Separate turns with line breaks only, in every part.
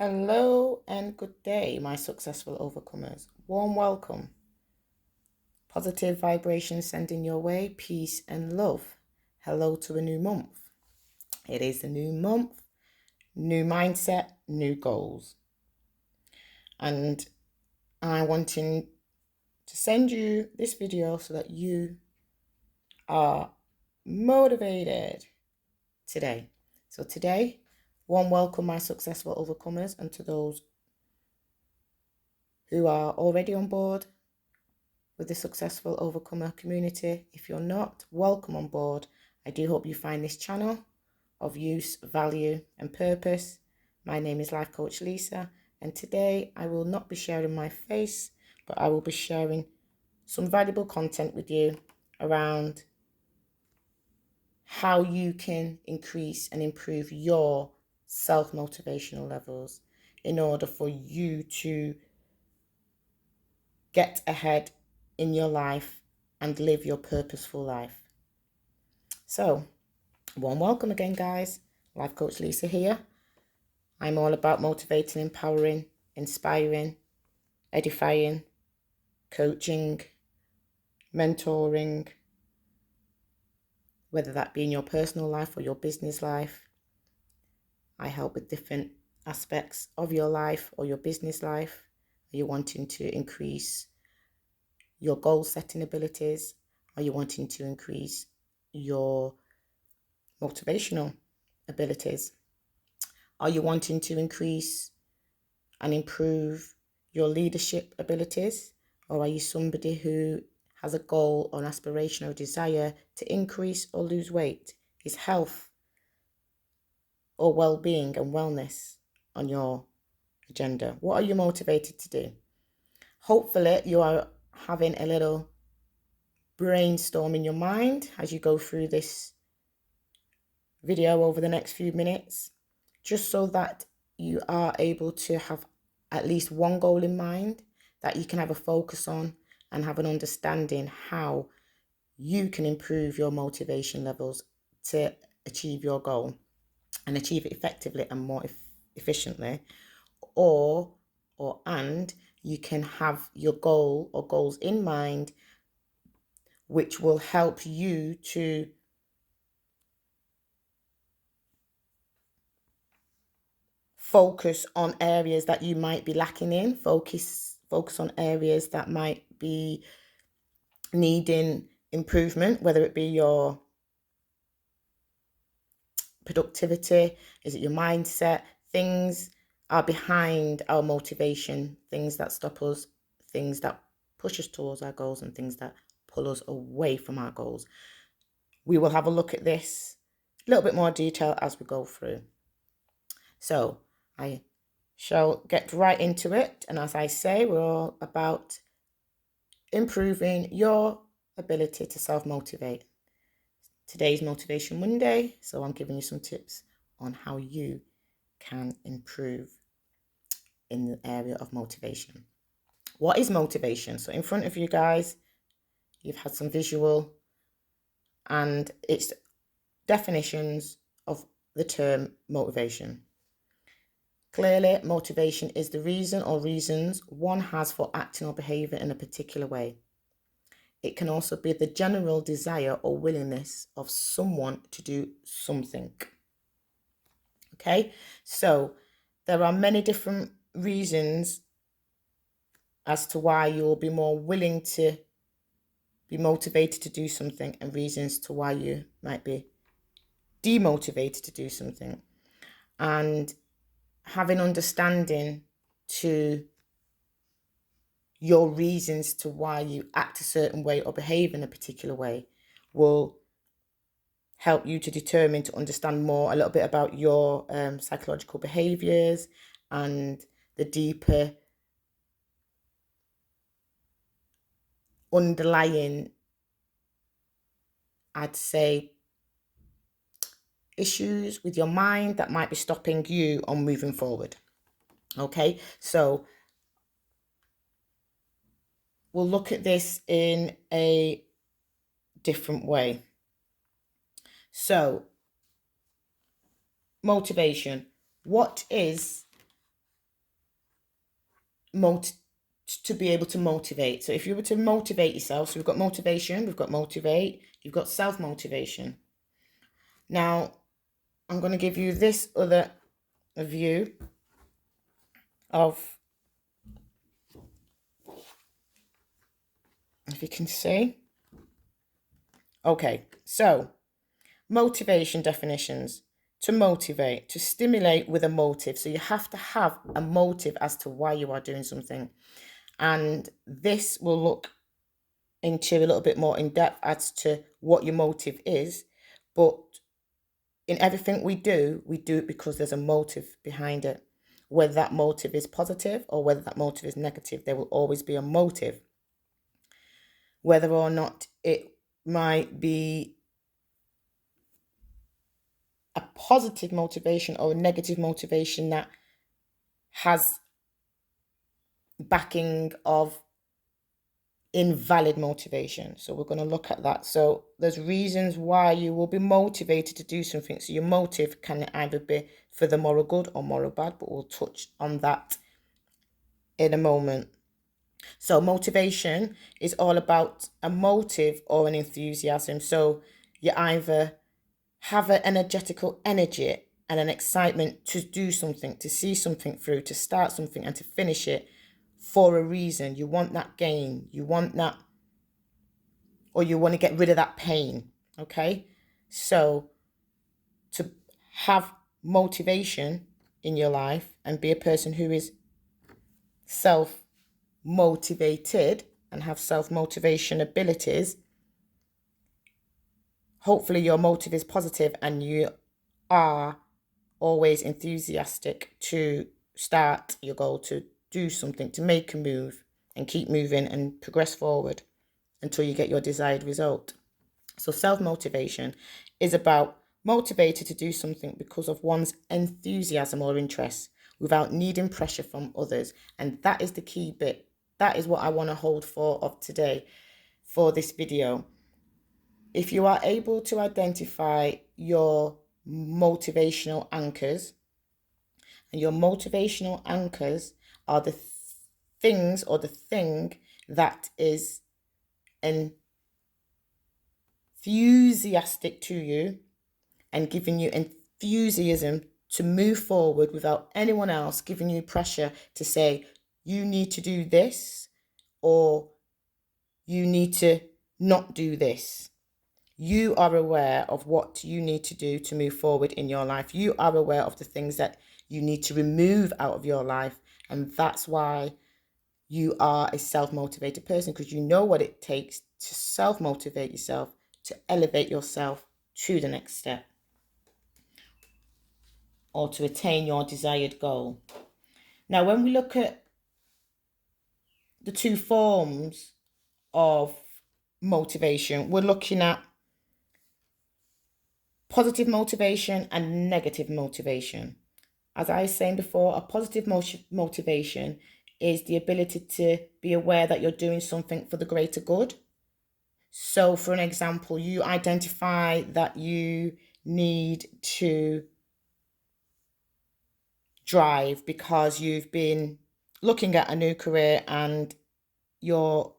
Hello and good day, my successful overcomers. Warm welcome. Positive vibrations sending your way, peace and love. Hello to a new month. It is a new month, new mindset, new goals. And I'm wanting to send you this video so that you are motivated today. So today, warm welcome, my successful overcomers, and to those who are already on board with the Successful Overcomer community. If you're not, welcome on board. I do hope you find this channel of use, value and purpose. My name is Life Coach Lisa, and today I will not be sharing my face, but I will be sharing some valuable content with you around how you can increase and improve your self-motivational levels in order for you to get ahead in your life and live your purposeful life. So, warm welcome again, guys. Life Coach Lisa here. I'm all about motivating, empowering, inspiring, edifying, coaching, mentoring, whether that be in your personal life or your business life. I help with different aspects of your life or your business life. Are you wanting to increase your goal setting abilities? Are you wanting to increase your motivational abilities? Are you wanting to increase and improve your leadership abilities? Or are you somebody who has a goal or an aspiration or desire to increase or lose weight? Is health or well-being and wellness on your agenda? What are you motivated to do? Hopefully you are having a little brainstorm in your mind as you go through this video over the next few minutes, just so that you are able to have at least one goal in mind that you can have a focus on and have an understanding how you can improve your motivation levels to achieve your goal and achieve it effectively and more efficiently, and you can have your goal or goals in mind which will help you to focus on areas that you might be lacking in, focus on areas that might be needing improvement, whether it be your productivity, is it your mindset? Things are behind our motivation, things that stop us, things that push us towards our goals, and things that pull us away from our goals. We will have a look at this a little bit more detail as we go through. So I shall get right into it. And as I say, we're all about improving your ability to self-motivate. Today's Motivation Monday, so I'm giving you some tips on how you can improve in the area of motivation. What is motivation? So in front of you guys, you've had some visual and its definitions of the term motivation. Clearly, motivation is the reason or reasons one has for acting or behaving in a particular way. It can also be the general desire or willingness of someone to do something. Okay, so there are many different reasons as to why you'll be more willing to be motivated to do something, and reasons to why you might be demotivated to do something. And having understanding to your reasons to why you act a certain way or behave in a particular way will help you to determine, to understand more a little bit about your psychological behaviors and the deeper underlying, I'd say, issues with your mind that might be stopping you on moving forward. Okay, so we'll look at this in a different way. So, motivation. What is to be able to motivate. So if you were to motivate yourself, so we've got motivation, we've got motivate, you've got self-motivation. Now, I'm going to give you this other view of, if you can see. Okay, so motivation definitions. To motivate, to stimulate with a motive. So you have to have a motive as to why you are doing something. And this will look into a little bit more in depth as to what your motive is. But in everything we do it because there's a motive behind it. Whether that motive is positive or whether that motive is negative, there will always be a motive. Whether or not it might be a positive motivation or a negative motivation that has backing of invalid motivation. So we're going to look at that. So there's reasons why you will be motivated to do something. So your motive can either be for the moral good or moral bad, but we'll touch on that in a moment. So motivation is all about a motive or an enthusiasm. So you either have an energetical energy and an excitement to do something, to see something through, to start something and to finish it for a reason. You want that gain, you want that, or you want to get rid of that pain. Okay, so to have motivation in your life and be a person who is self-motivated and have self-motivation abilities, hopefully your motive is positive and you are always enthusiastic to start your goal, to do something, to make a move and keep moving and progress forward until you get your desired result. So self-motivation is about motivated to do something because of one's enthusiasm or interest without needing pressure from others. And that is the key bit. That is what I want to hold for of today for this video. If you are able to identify your motivational anchors, and your motivational anchors are the things or the thing that is enthusiastic to you and giving you enthusiasm to move forward without anyone else giving you pressure to say, you need to do this or you need to not do this. You are aware of what you need to do to move forward in your life. You are aware of the things that you need to remove out of your life. And that's why you are a self-motivated person, because you know what it takes to self-motivate yourself, to elevate yourself to the next step or to attain your desired goal. Now, when we look at the two forms of motivation, we're looking at positive motivation and negative motivation. As I was saying before, a positive motivation is the ability to be aware that you're doing something for the greater good. So, for an example, you identify that you need to drive because you've been looking at a new career and your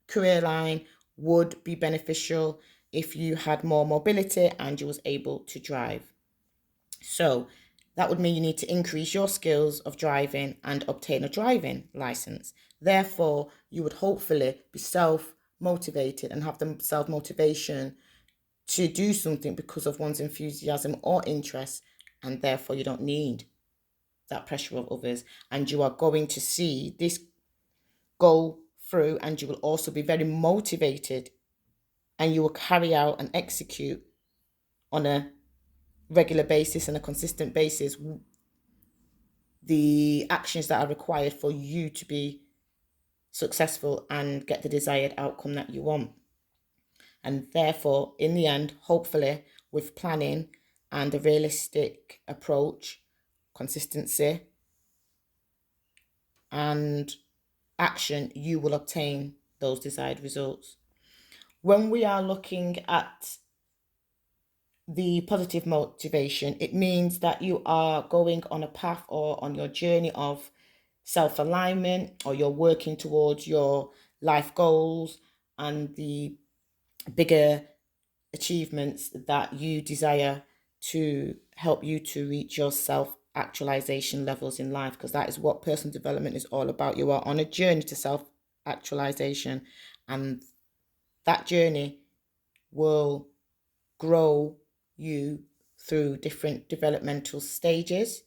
career line would be beneficial if you had more mobility and you was able to drive. So that would mean you need to increase your skills of driving and obtain a driving license. Therefore, you would hopefully be self-motivated and have the self-motivation to do something because of one's enthusiasm or interest, and therefore you don't need that pressure of others, and you are going to see this go through, and you will also be very motivated and you will carry out and execute on a regular basis and a consistent basis the actions that are required for you to be successful and get the desired outcome that you want. And therefore, in the end, hopefully, with planning and a realistic approach, consistency, and action, you will obtain those desired results. When we are looking at the positive motivation, it means that you are going on a path or on your journey of self-alignment, or you're working towards your life goals and the bigger achievements that you desire to help you to reach your self-actualization levels in life, because that is what personal development is all about. You are on a journey to self-actualization, and that journey will grow you through different developmental stages.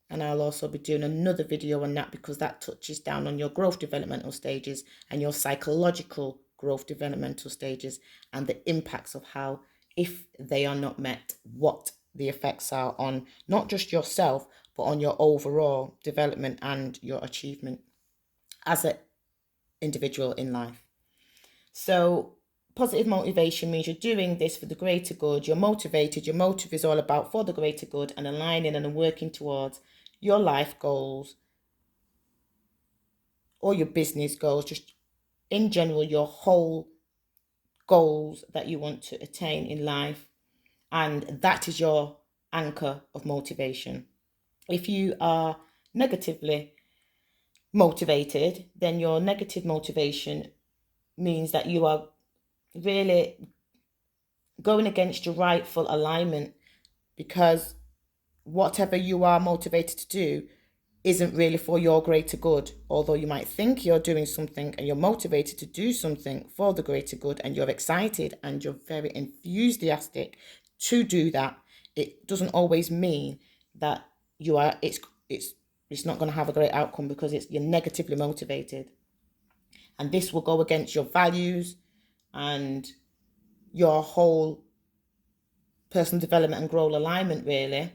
And I'll also be doing another video on that, because that touches down on your growth developmental stages and your psychological growth developmental stages, and the impacts of how, if they are not met, what the effects are on not just yourself, but on your overall development and your achievement as an individual in life. So positive motivation means you're doing this for the greater good. You're motivated. Your motive is all about for the greater good and aligning and working towards your life goals or your business goals, just in general, your whole goals that you want to attain in life. And that is your anchor of motivation. If you are negatively motivated, then your negative motivation means that you are really going against your rightful alignment, because whatever you are motivated to do isn't really for your greater good. Although you might think you're doing something and you're motivated to do something for the greater good, and you're excited and you're very enthusiastic to do that, it doesn't always mean that you are it's not going to have a great outcome, because you're negatively motivated, and this will go against your values and your whole personal development and growth alignment, really.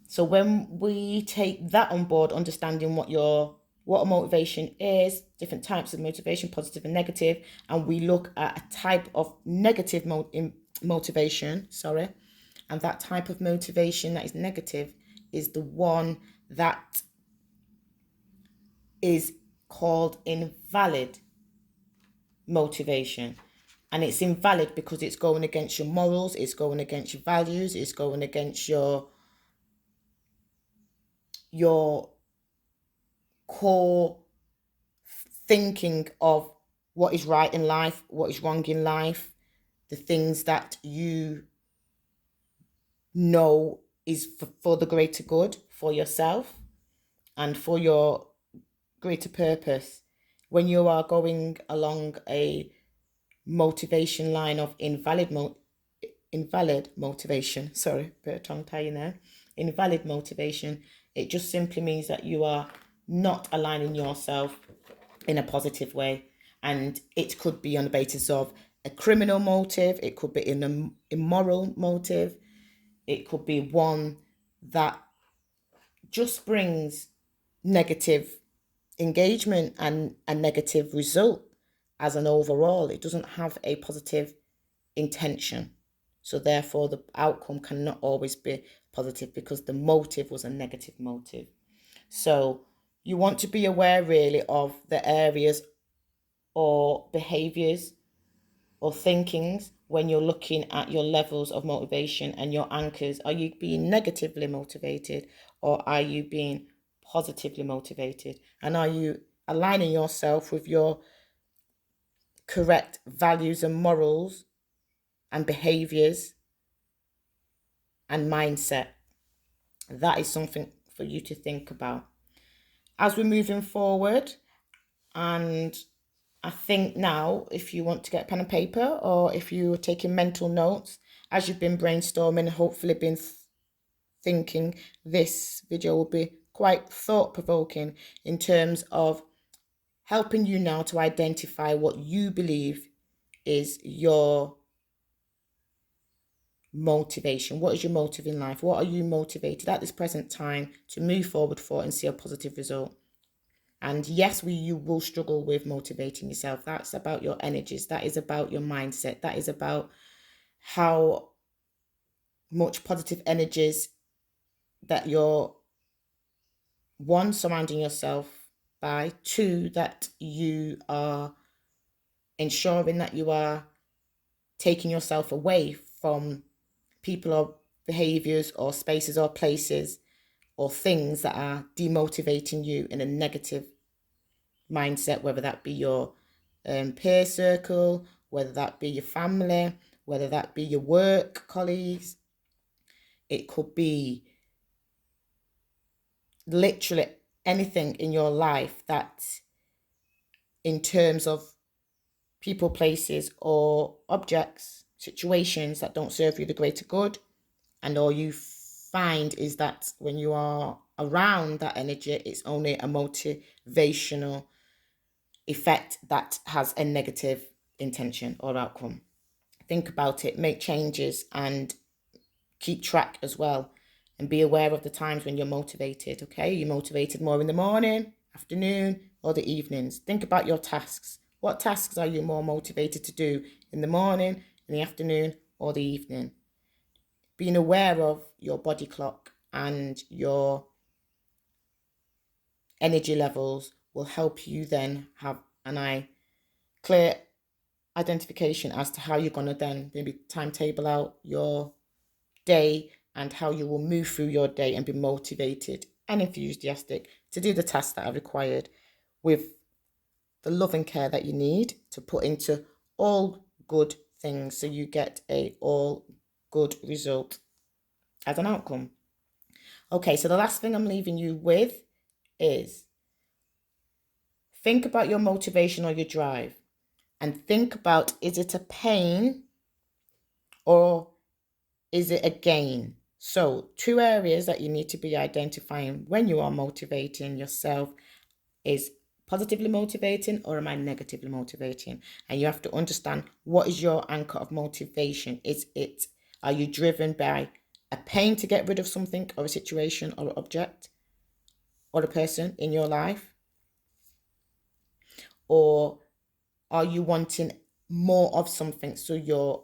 So when we take that on board, understanding what a motivation is, different types of motivation, positive and negative, and we look at a type of negative motivation, and that type of motivation that is negative is the one that is called invalid motivation. And it's invalid because it's going against your morals, it's going against your values, it's going against your core thinking of what is right in life, what is wrong in life, the things that you know is for the greater good, for yourself and for your greater purpose. When you are going along a motivation line of invalid motivation, sorry, bit of tongue tying there, invalid motivation, it just simply means that you are not aligning yourself in a positive way. And it could be on the basis of a criminal motive, it could be in an immoral motive, it could be one that just brings negative engagement and a negative result as an overall. It doesn't have a positive intention. So therefore the outcome cannot always be positive, because the motive was a negative motive. So you want to be aware really of the areas or behaviors or thinkings when you're looking at your levels of motivation and your anchors. Are you being negatively motivated, or are you being positively motivated? And are you aligning yourself with your correct values and morals and behaviors and mindset? That is something for you to think about as we're moving forward. And I think now, if you want to get pen and paper, or if you're taking mental notes as you've been brainstorming, hopefully been thinking, this video will be quite thought-provoking in terms of helping you now to identify what you believe is your motivation. What is your motive in life? What are you motivated at this present time to move forward for and see a positive result? And yes, you will struggle with motivating yourself. That's about your energies. That is about your mindset. That is about how much positive energies that you're, one, surrounding yourself by, two, that you are ensuring that you are taking yourself away from people or behaviors or spaces or places or things that are demotivating you in a negative mindset, whether that be your peer circle, whether that be your family, whether that be your work colleagues. It could be literally anything in your life that, in terms of people, places, or objects, situations that don't serve you the greater good, and all you find is that when you are around that energy, it's only a motivational effect that has a negative intention or outcome. Think about it, make changes, and keep track as well. And be aware of the times when you're motivated, okay? You're motivated more in the morning, afternoon, or the evenings. Think about your tasks. What tasks are you more motivated to do in the morning, in the afternoon, or the evening? Being aware of your body clock and your energy levels will help you then have clear identification as to how you're going to then maybe timetable out your day and how you will move through your day and be motivated and enthusiastic to do the tasks that are required with the love and care that you need to put into all good things, so you get a all good result as an outcome. Okay, so the last thing I'm leaving you with is think about your motivation or your drive, and think about, is it a pain or is it a gain? So 2 areas that you need to be identifying when you are motivating yourself is positively motivating or am I negatively motivating? And you have to understand, what is your anchor of motivation? Are you driven by a pain to get rid of something or a situation or an object or a person in your life? Or are you wanting more of something, so you're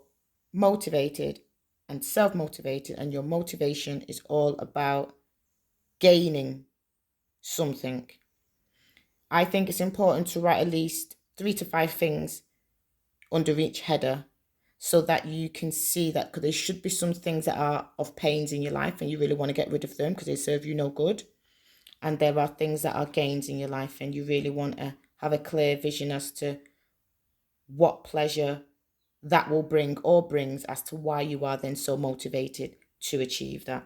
motivated and self-motivated, and your motivation is all about gaining something? I think it's important to write at least 3 to 5 things under each header, so that you can see that, because there should be some things that are of pains in your life and you really want to get rid of them because they serve you no good. And there are things that are gains in your life and you really want to have a clear vision as to what pleasure that will bring or brings, as to why you are then so motivated to achieve that.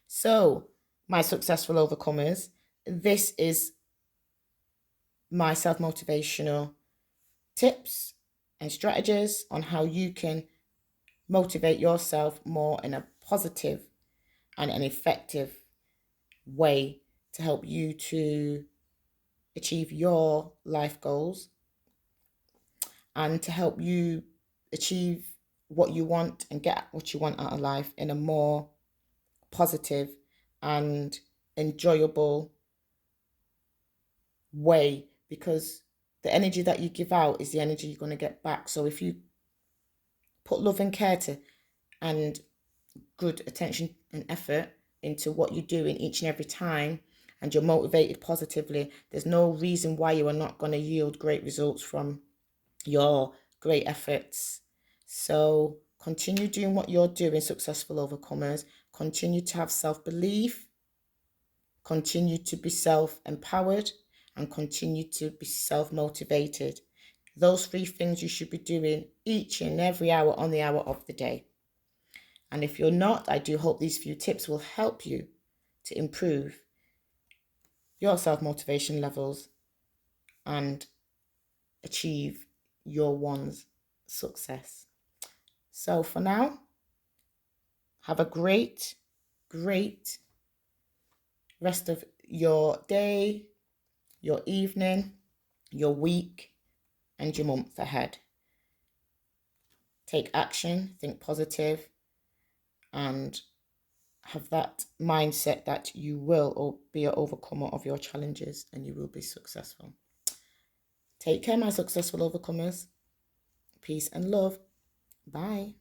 So, my successful overcomers, this is my self-motivational tips and strategies on how you can motivate yourself more in a positive and an effective way to help you to achieve your life goals and to help you achieve what you want and get what you want out of life in a more positive and enjoyable way, because the energy that you give out is the energy you're going to get back. So if you put love and care to and good attention and effort into what you do in each and every time, and you're motivated positively, there's no reason why you are not going to yield great results from your great efforts. So continue doing what you're doing, successful overcomers. Continue to have self-belief, continue to be self-empowered, and continue to be self-motivated. Those 3 things you should be doing each and every hour on the hour of the day. And if you're not, I do hope these few tips will help you to improve your self-motivation levels and achieve your one's success. So for now, have a great rest of your day, your evening, your week, and your month ahead. Take action, think positive, and have that mindset that you will be an overcomer of your challenges and you will be successful. Take care, my successful overcomers. Peace and love. Bye.